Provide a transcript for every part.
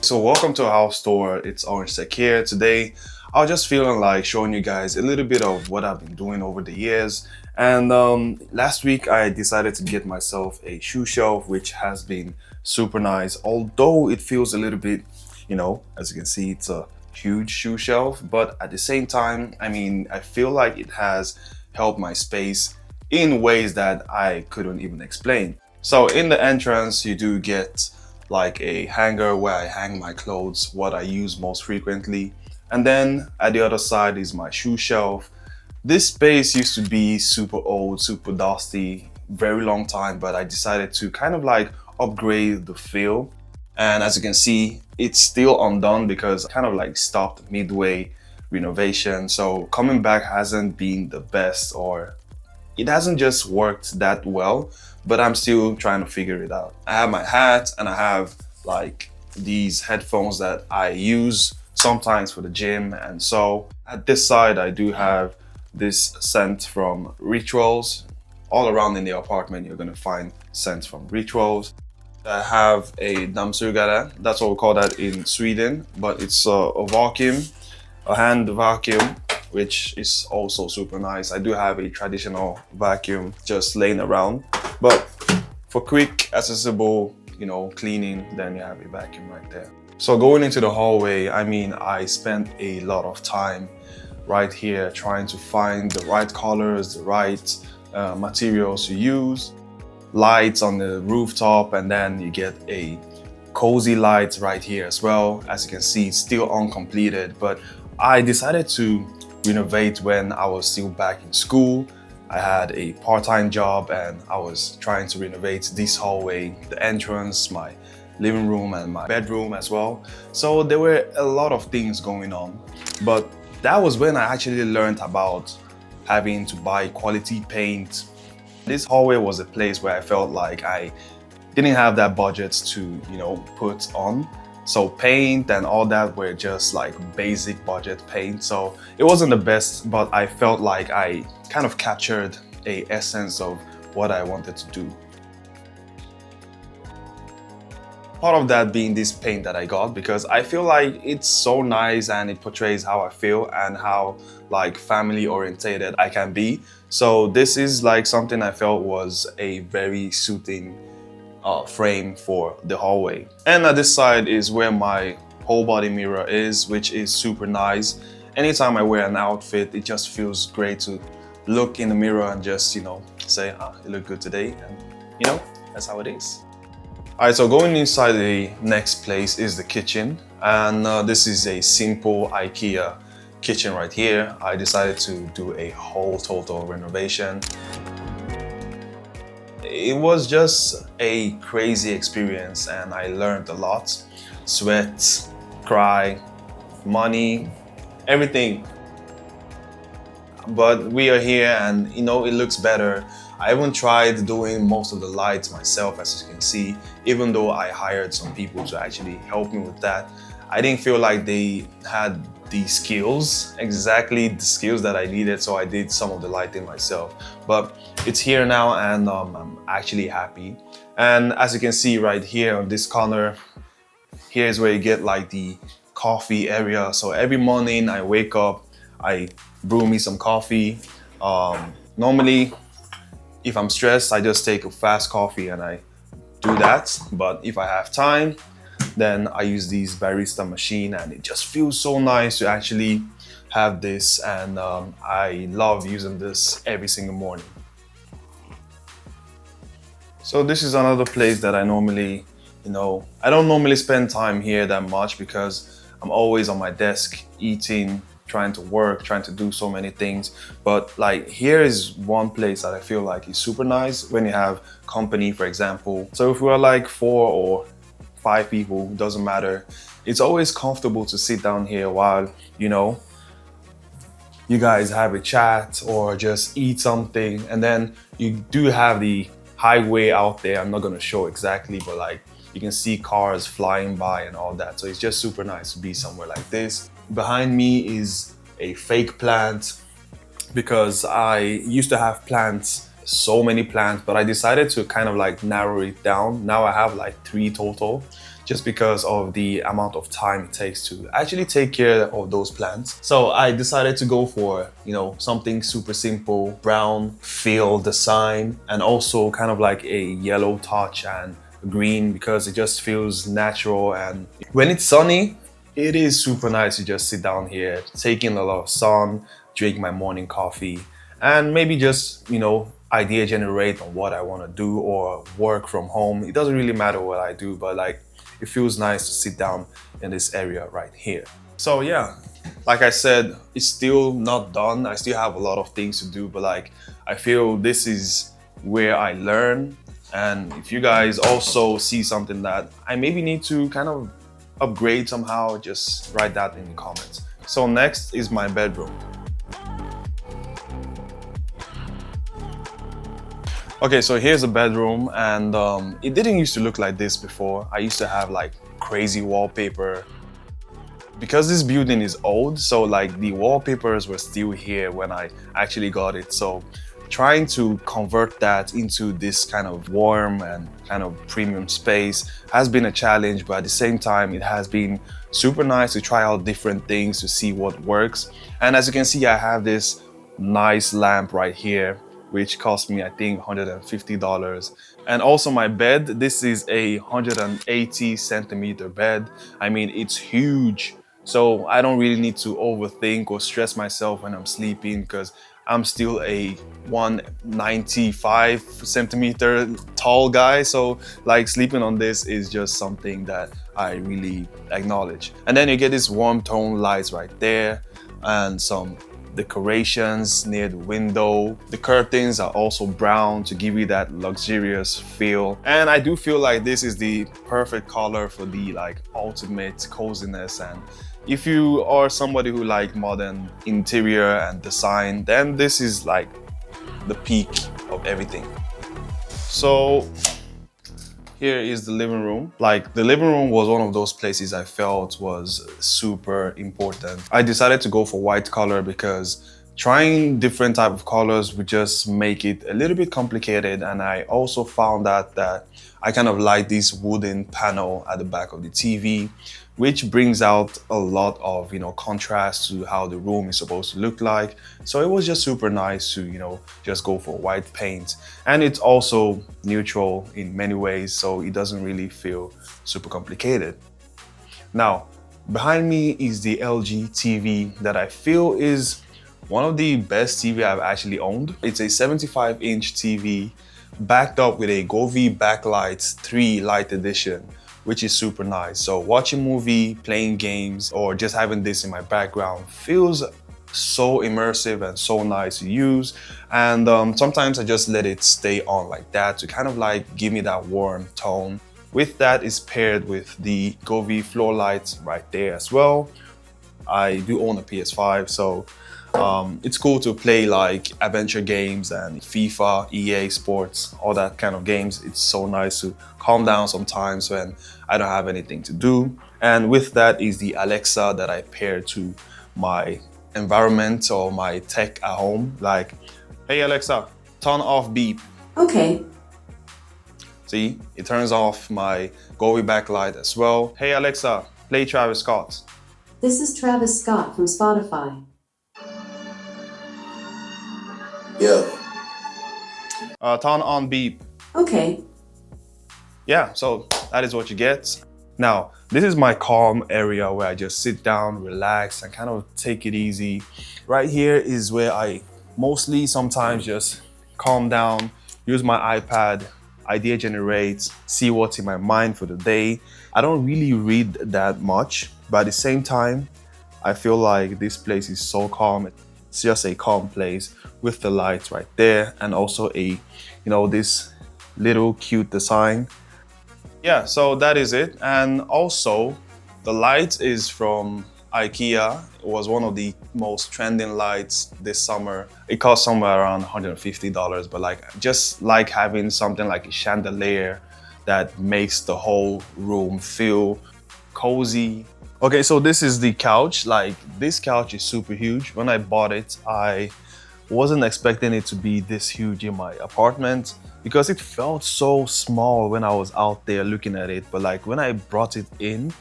So welcome to our store. It's Orange Tech here. Today I was just feeling like showing you guys a little bit of what I've been doing over the years. And last week I decided to get myself a shoe shelf, which has been super nice, although it feels a little bit, as you can see, it's a huge shoe shelf, but at the same time, I feel like it has helped my space in ways that I couldn't even explain. So in the entrance you do get like a hanger where I hang my clothes, what I use most frequently. And then at the other side is my shoe shelf. This space used to be super old, super dusty, very long time, but I decided to kind of like upgrade the feel. And as you can see, it's still undone because I kind of like stopped midway renovation. So coming back hasn't been the best, or it hasn't just worked that well, but I'm still trying to figure it out. I have my hat and I have like these headphones that I use sometimes for the gym. And so at this side, I do have this scent from Rituals. All around in the apartment, you're gonna find scents from Rituals. I have a dammsugare, that's what we call that in Sweden, but it's a vacuum, a hand vacuum, which is also super nice. I do have a traditional vacuum just laying around, but for quick, accessible, cleaning, then you have a vacuum right there. So going into the hallway, I spent a lot of time right here trying to find the right colors, the right materials to use. Lights on the rooftop, and then you get a cozy light right here as well. As you can see, it's still uncompleted, but I decided to renovate when I was still back in school. I had a part-time job and I was trying to renovate this hallway, the entrance, my living room and my bedroom as well. So there were a lot of things going on, but that was when I actually learned about having to buy quality paint. This hallway was a place where I felt like I didn't have that budget to, put on. So paint and all that were just like basic budget paint. So it wasn't the best, but I felt like I kind of captured a essence of what I wanted to do. Part of that being this paint that I got, because I feel like it's so nice and it portrays how I feel and how like family orientated I can be. So this is like something I felt was a very suiting frame for the hallway. And at this side is where my whole body mirror is, which is super nice. Anytime I wear an outfit, it just feels great to look in the mirror and just, say, you look good today. And, that's how it is. All right, so going inside the next place is the kitchen. And this is a simple IKEA kitchen right here. I decided to do a whole total renovation. It was just a crazy experience and I learned a lot. Sweat, cry, money, everything. But we are here and it looks better. I even tried doing most of the lights myself, as you can see, even though I hired some people to actually help me with that. I didn't feel like they had the skills, exactly the skills that I needed, so I did some of the lighting myself. But it's here now and I'm actually happy. And as you can see right here on this corner, here's where you get like the coffee area. So every morning I wake up, I brew me some coffee. Normally, if I'm stressed, I just take a fast coffee and I do that. But if I have time, then I use this barista machine and it just feels so nice to actually have this. And I love using this every single morning. So this is another place that I normally, I don't normally spend time here that much because I'm always on my desk eating, trying to work, trying to do so many things. But like here is one place that I feel like is super nice when you have company, for example. So if we're like 4 or 5 people, doesn't matter. It's always comfortable to sit down here while, you guys have a chat or just eat something. And then you do have the highway out there. I'm not gonna show exactly, but like you can see cars flying by and all that. So it's just super nice to be somewhere like this. Behind me is a fake plant because I used to have plants, so many plants, but I decided to kind of like narrow it down. Now I have like 3 total. just because of the amount of time it takes to actually take care of those plants. So I decided to go for, something super simple, brown feel design, and also kind of like a yellow touch and green, because it just feels natural. And when it's sunny, it is super nice to just sit down here, take in a lot of sun, drink my morning coffee, and maybe just, idea generate on what I want to do or work from home. It doesn't really matter what I do, but like it feels nice to sit down in this area right here. So yeah, like I said, it's still not done. I still have a lot of things to do, but like I feel this is where I learn. And if you guys also see something that I maybe need to kind of upgrade somehow, just write that in the comments. So next is my bedroom. Okay, so here's the bedroom, and it didn't used to look like this before. I used to have like crazy wallpaper. Because this building is old, so like the wallpapers were still here when I actually got it. So trying to convert that into this kind of warm and kind of premium space has been a challenge, but at the same time, it has been super nice to try out different things to see what works. And as you can see, I have this nice lamp right here, which cost me, I think, $150. And also my bed, this is a 180 centimeter bed. I mean, it's huge. So I don't really need to overthink or stress myself when I'm sleeping, because I'm still a 195 centimeter tall guy. So like sleeping on this is just something that I really acknowledge. And then you get this warm tone lights right there and some decorations near the window. The curtains are also brown to give you that luxurious feel. And I do feel like this is the perfect color for the like ultimate coziness. And if you are somebody who like modern interior and design, then this is like the peak of everything. So here is the living room. Like the living room was one of those places I felt was super important. I decided to go for white color because trying different type of colors would just make it a little bit complicated. And I also found out that I kind of like this wooden panel at the back of the TV, which brings out a lot of, contrast to how the room is supposed to look like. So it was just super nice to, just go for white paint. And it's also neutral in many ways, so it doesn't really feel super complicated. Now, behind me is the LG TV that I feel is one of the best TV I've actually owned. It's a 75-inch TV backed up with a govee backlight 3 Lite edition, which is super nice. So watching movie, playing games, or just having this in my background feels so immersive and so nice to use. And sometimes I just let it stay on like that to kind of like give me that warm tone. With that is paired with the govee floor lights right there as well. I do own a PS5, so it's cool to play like adventure games and FIFA, EA Sports, all that kind of games. It's so nice to calm down sometimes when I don't have anything to do. And with that is the Alexa that I pair to my environment or my tech at home. Like, hey Alexa, turn off beep. Okay. See, it turns off my govee backlight as well. Hey Alexa, play Travis Scott. This is Travis Scott from Spotify. Yeah. Turn on beep. Okay. Yeah, so that is what you get. Now, this is my calm area where I just sit down, relax, and kind of take it easy. Right here is where I mostly sometimes just calm down, use my iPad, idea generate, see what's in my mind for the day. I don't really read that much, but at the same time, I feel like this place is so calm. It's just a calm place with the lights right there, and also a, this little cute design. Yeah, so that is it. And also the light is from IKEA. It was one of the most trending lights this summer. It cost somewhere around $150, but like just like having something like a chandelier that makes the whole room feel cozy. Okay, so this is the couch. Like this couch is super huge. When I bought it, I wasn't expecting it to be this huge in my apartment because it felt so small when I was out there looking at it. But like when I brought it in,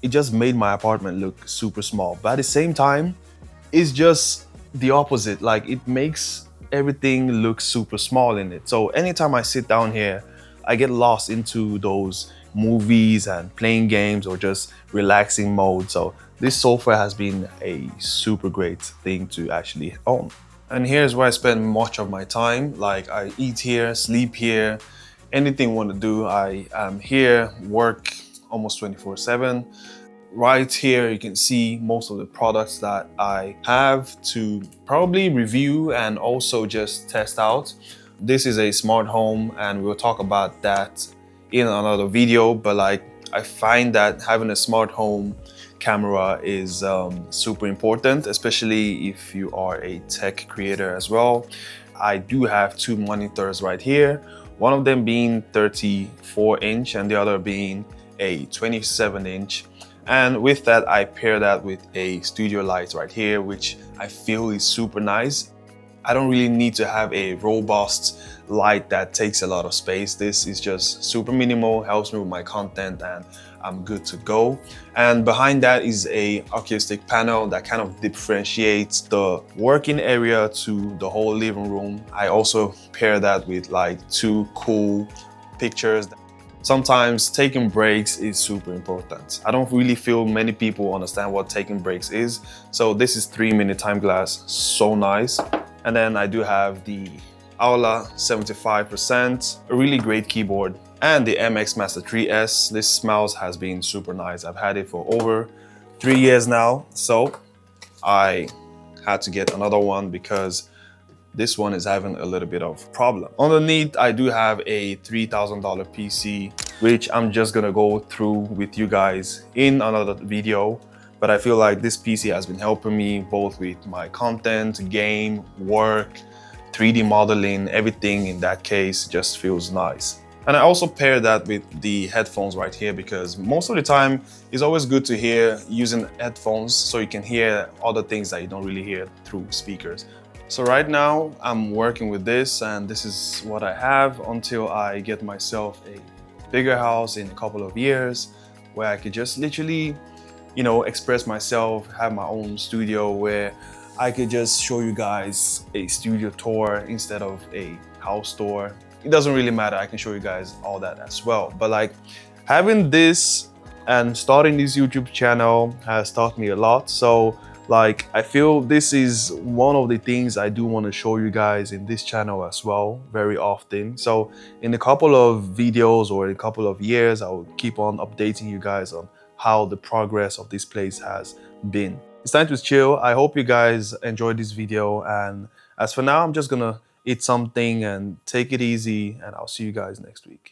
it just made my apartment look super small. But at the same time, it's just the opposite. Like it makes everything look super small in it. So anytime I sit down here, I get lost into those movies and playing games or just relaxing mode. So this sofa has been a super great thing to actually own. And here's where I spend much of my time. Like I eat here, sleep here, anything I want to do, I am here, work almost 24/7. Right here, you can see most of the products that I have to probably review and also just test out. This is a smart home and we'll talk about that in another video, but like I find that having a smart home camera is super important, especially if you are a tech creator as well. I do have two monitors right here, one of them being 34-inch and the other being a 27-inch. And with that, I pair that with a studio light right here, which I feel is super nice. I don't really need to have a robust light that takes a lot of space. This is just super minimal, helps me with my content, and I'm good to go. And behind that is a acoustic panel that kind of differentiates the working area to the whole living room. I also pair that with like two cool pictures. Sometimes taking breaks is super important. I don't really feel many people understand what taking breaks is. So this is 3-minute time glass, so nice. And then I do have the Aula 75%, a really great keyboard, and the MX Master 3S. This mouse has been super nice. I've had it for over 3 years now. So I had to get another one because this one is having a little bit of problem. Underneath, I do have a $3,000 PC, which I'm just gonna go through with you guys in another video. But I feel like this PC has been helping me both with my content, game, work, 3D modeling, everything in that case just feels nice. And I also pair that with the headphones right here because most of the time it's always good to hear using headphones so you can hear other things that you don't really hear through speakers. So right now I'm working with this and this is what I have until I get myself a bigger house in a couple of years where I could just literally, you know, express myself, have my own studio where I could just show you guys a studio tour instead of a house tour. It doesn't really matter, I can show you guys all that as well. But like having this and starting this YouTube channel has taught me a lot. So like I feel this is one of the things I do want to show you guys in this channel as well very often. So in a couple of videos or in a couple of years, I will keep on updating you guys on how the progress of this place has been. It's time to chill. I hope you guys enjoyed this video, and as for now, I'm just gonna eat something and take it easy, and I'll see you guys next week.